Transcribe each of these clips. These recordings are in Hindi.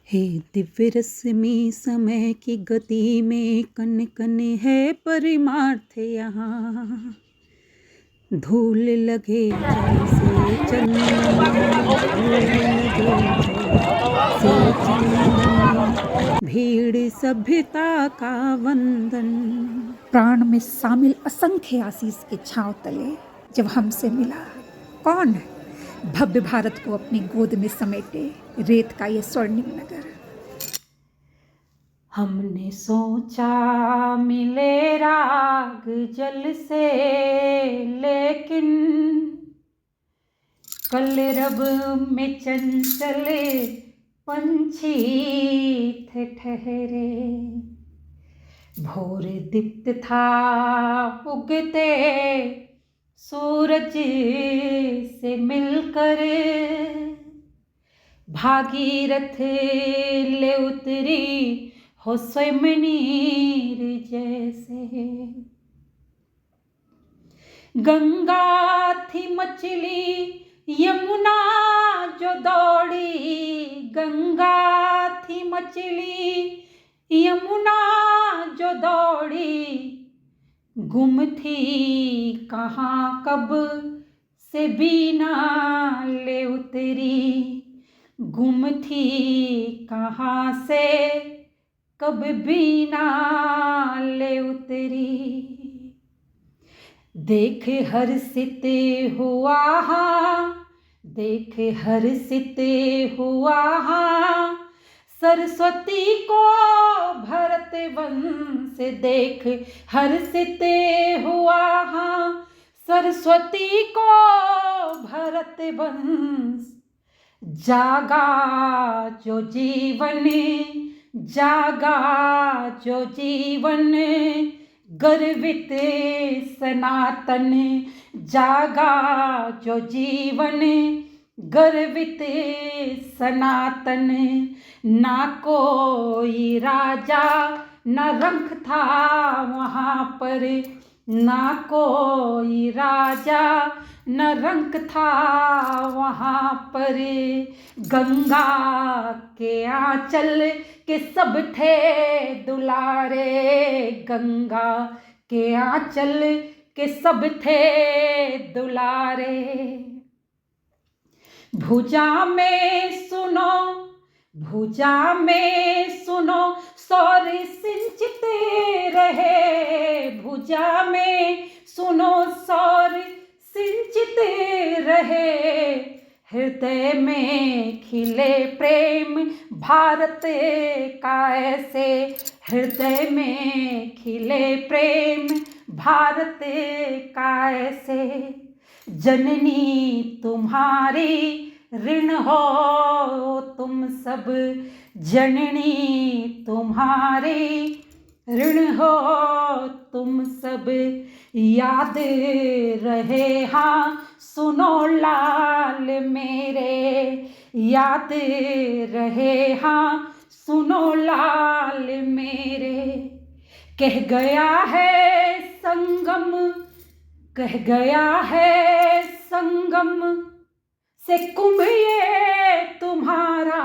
हे दिव्य रश्मि समय की गति में कण कण है परमार्थ यहाँ। धूल लगे जैसे चंदन, धूल लगे जैसे चंदन, भीड़ सभ्यता का वंदन। प्राण में शामिल असंख्य आशीष के छांव तले जब हमसे मिला, कौन भव्य भारत को अपनी गोद में समेटे रेत का ये स्वर्णिम नगर। हमने सोचा मिले राग जल से, लेकिन कलरव में चंचल पंछी थे ठहरे। भोर दीप्त था उगते सूरज से मिलकर, भागीरथ ले उतरी हो स्वयं नीर जैसे। गंगा थी मछली यमुना जो दौड़ी, गंगा थी मछली यमुना जो दौड़ी, गुम थी कहाँ कब से बीना ले उतरी, गुम थी कहाँ से कब बीना ले उतरी। देख हर्षित हुआ हाँ, देख हर्षित हुआ हाँ, सरस्वती को भरत वंश। देख हर्षित हुआ हाँ, सरस्वती को भरत वंश। जागा जो जीवन, जागा जो जीवन, गर्वित सनातन। जागा जो जीवन, गर्वित सनातन। ना कोई राजा न रंक था वहाँ पर, ना कोई राजा न रंक था वहाँ पर। गंगा के आंचल के सब थे दुलारे, गंगा के आंचल के सब थे दुलारे। भुजा में सुनो, भुजा में सुनो सौर सिंचित रहे, भुजा में सुनो सौर सिंचित रहे। हृदय में खिले प्रेम भारत का ऐसे, हृदय में खिले प्रेम भारत का ऐसे। जननी तुम्हारी ऋण हो तुम सब, जननी तुम्हारी ऋण हो तुम सब। याद रहे हाँ सुनो लाल मेरे, याद रहे हाँ सुनो लाल मेरे। कह गया है संगम, कह गया है संगम से कुंभ ये तुम्हारा,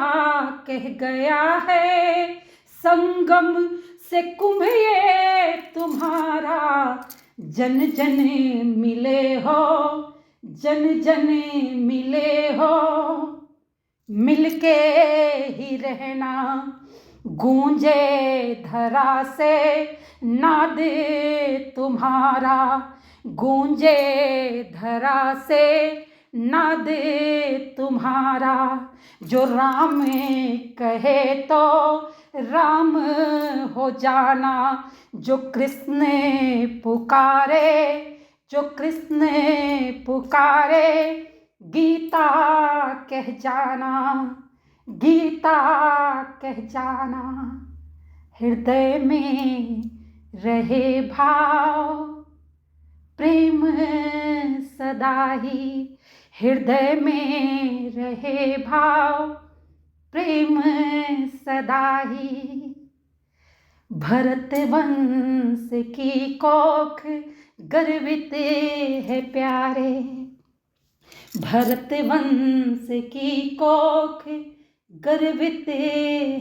कह गया है संगम से कुंभ ये तुम्हारा। जन जन मिले हो, जन जन मिले हो, मिलके ही रहना। गूंजे धरा से नाद तुम्हारा, गूंजे धरा से नाद तुम्हारा। जो राम कहे तो राम हो जाना, जो कृष्ण पुकारे, जो कृष्ण पुकारे गीता कह जाना, गीता कह जाना। हृदय में रहे भाव प्रेम सदा ही, हृदय में रहे भाव प्रेम सदा ही। भरत वंश की कोख गर्वित है प्यारे, भरत वंश की कोख गर्वित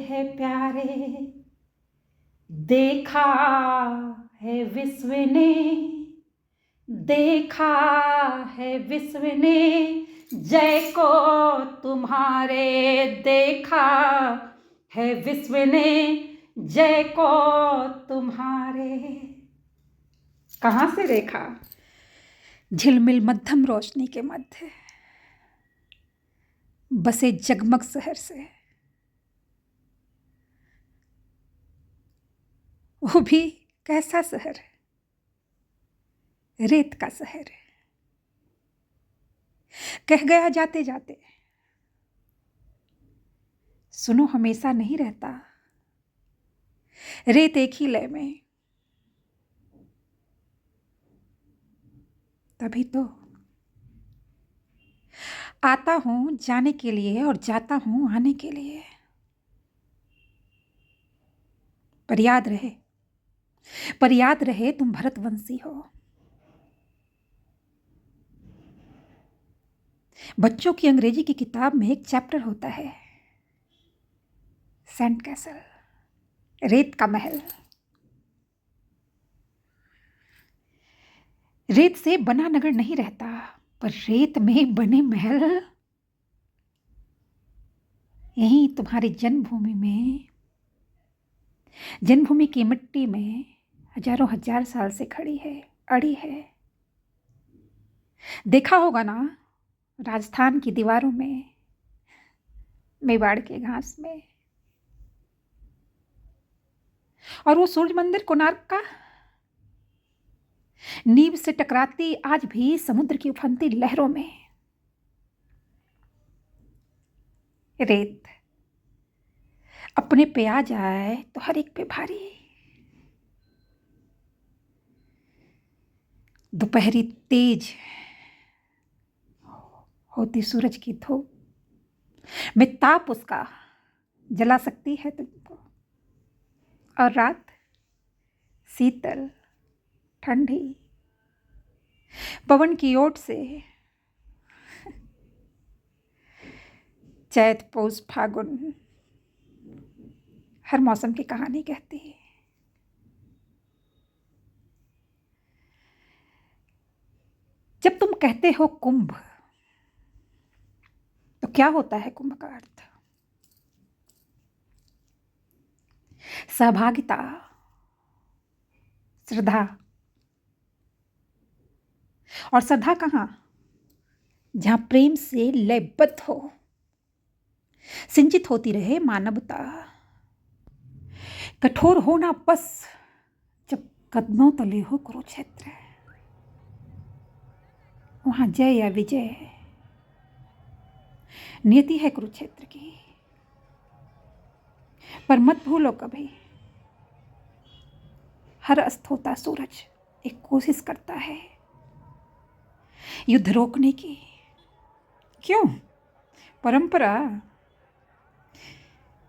है प्यारे, देखा है विश्व ने, देखा है विश्व ने जय को तुम्हारे, देखा है विश्व ने जय को तुम्हारे। कहाँ से देखा? झिलमिल मध्यम रोशनी के मध्य बसे जगमग शहर से, वो भी कैसा शहर, रेत का शहर। कह गया जाते जाते, सुनो हमेशा नहीं रहता, रेत एक ही लय में। तभी तो आता हूं जाने के लिए और जाता हूं आने के लिए। पर याद रहे, पर याद रहे तुम भरतवंशी हो। बच्चों की अंग्रेजी की किताब में एक चैप्टर होता है, सैंड कैसल, रेत का महल। रेत से बना नगर नहीं रहता, पर रेत में बने महल। यहीं तुम्हारी जन्मभूमि में, जन्मभूमि की मिट्टी में हजारों हजार साल से खड़ी है, अड़ी है। देखा होगा ना राजस्थान की दीवारों में, मेवाड़ के घास में, और वो सूर्य मंदिर कोणार्क का, नींव से टकराती आज भी समुद्र की उफनती लहरों में। रेत अपने पे आ जाए तो हर एक पे भारी। दोपहरी तेज होती सूरज की धूप में ताप उसका जला सकती है तुमको, और रात शीतल ठंडी पवन की ओट से चैत पौष फागुन हर मौसम की कहानी कहती है। जब तुम कहते हो कुंभ, तो क्या होता है कुंभ का अर्थ? सहभागिता, श्रद्धा। और श्रद्धा कहाँ? जहां प्रेम से लयबद्ध हो, सिंचित होती रहे मानवता। कठोर होना बस जब कदमों तले हो कुरुक्षेत्र, वहां जय या विजय नियति है कुरुक्षेत्र की। पर मत भूलो कभी, हर अस्त होता सूरज एक कोशिश करता है युद्ध रोकने की। क्यों? परंपरा,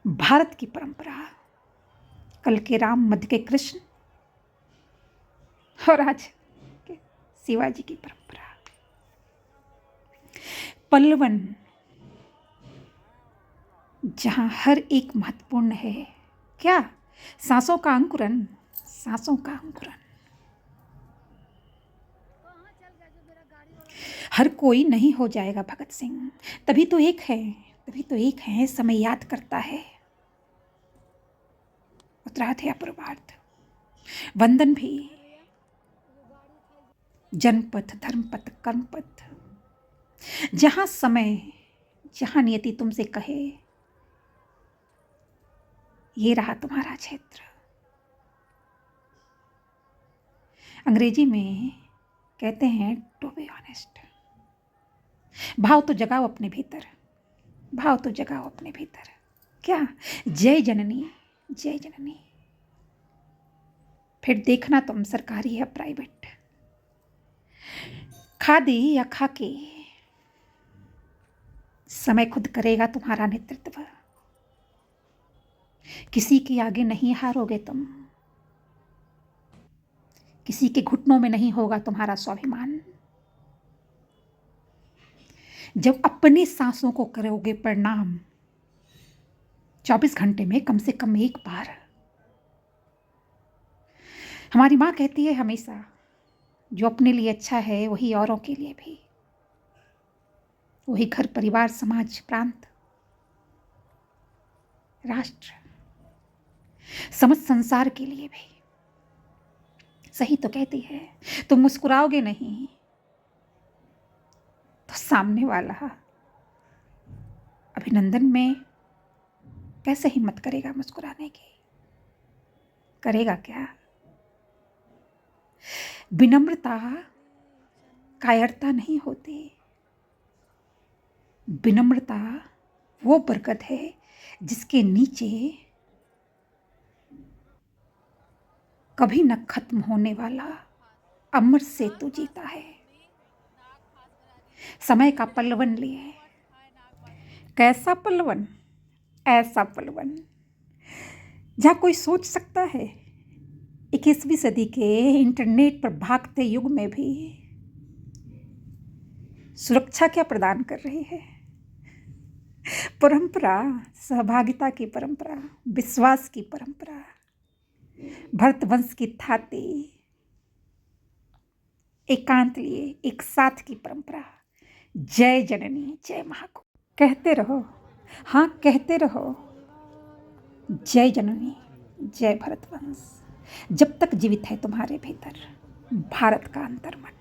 भारत की परंपरा, कल के राम, मध्य के कृष्ण और आज के शिवाजी की परंपरा। पल्लवन, जहां हर एक महत्वपूर्ण है। क्या? सांसों का अंकुरन, सांसों का अंकुरन। हर कोई नहीं हो जाएगा भगत सिंह, तभी तो एक है, तभी तो एक है, समय याद करता है। उत्तरार्ध या पूर्वार्ध, वंदन भी, जनपथ, धर्मपथ, कर्मपथ। जहां समय, जहां नियति तुमसे कहे ये रहा तुम्हारा क्षेत्र। अंग्रेजी में कहते हैं टू बी ऑनेस्ट। भाव तो जगाओ अपने भीतर, भाव तो जगाओ अपने भीतर। क्या? जय जननी, जय जननी। फिर देखना तुम सरकारी या प्राइवेट, खादी या खाकी, समय खुद करेगा तुम्हारा नेतृत्व। किसी के आगे नहीं हारोगे तुम, किसी के घुटनों में नहीं होगा तुम्हारा स्वाभिमान। जब अपनी सांसों को करोगे प्रणाम, 24 घंटे में कम से कम एक बार। हमारी माँ कहती है हमेशा, जो अपने लिए अच्छा है वही औरों के लिए भी, वही घर परिवार समाज प्रांत राष्ट्र समस्त संसार के लिए भी। सही तो कहती है। तुम मुस्कुराओगे नहीं तो सामने वाला अभिनंदन में कैसे हिम्मत करेगा मुस्कुराने की? करेगा क्या? विनम्रता कायरता नहीं होती। विनम्रता वो बरकत है जिसके नीचे कभी न खत्म होने वाला अमर सेतु जीता है। समय का पल्लवन लिए। कैसा पल्लवन? ऐसा पल्लवन जहाँ कोई सोच सकता है 21वीं सदी के इंटरनेट पर भागते युग में भी सुरक्षा क्या प्रदान कर रही है? परंपरा, सहभागिता की परंपरा, विश्वास की परंपरा, भरतवंश की थाती, एकांत लिए एक साथ की परंपरा। जय जननी जय महाकु। कहते रहो, हाँ कहते रहो, जय जननी जय भरतवंश, जब तक जीवित है तुम्हारे भीतर भारत का अंतर्मन।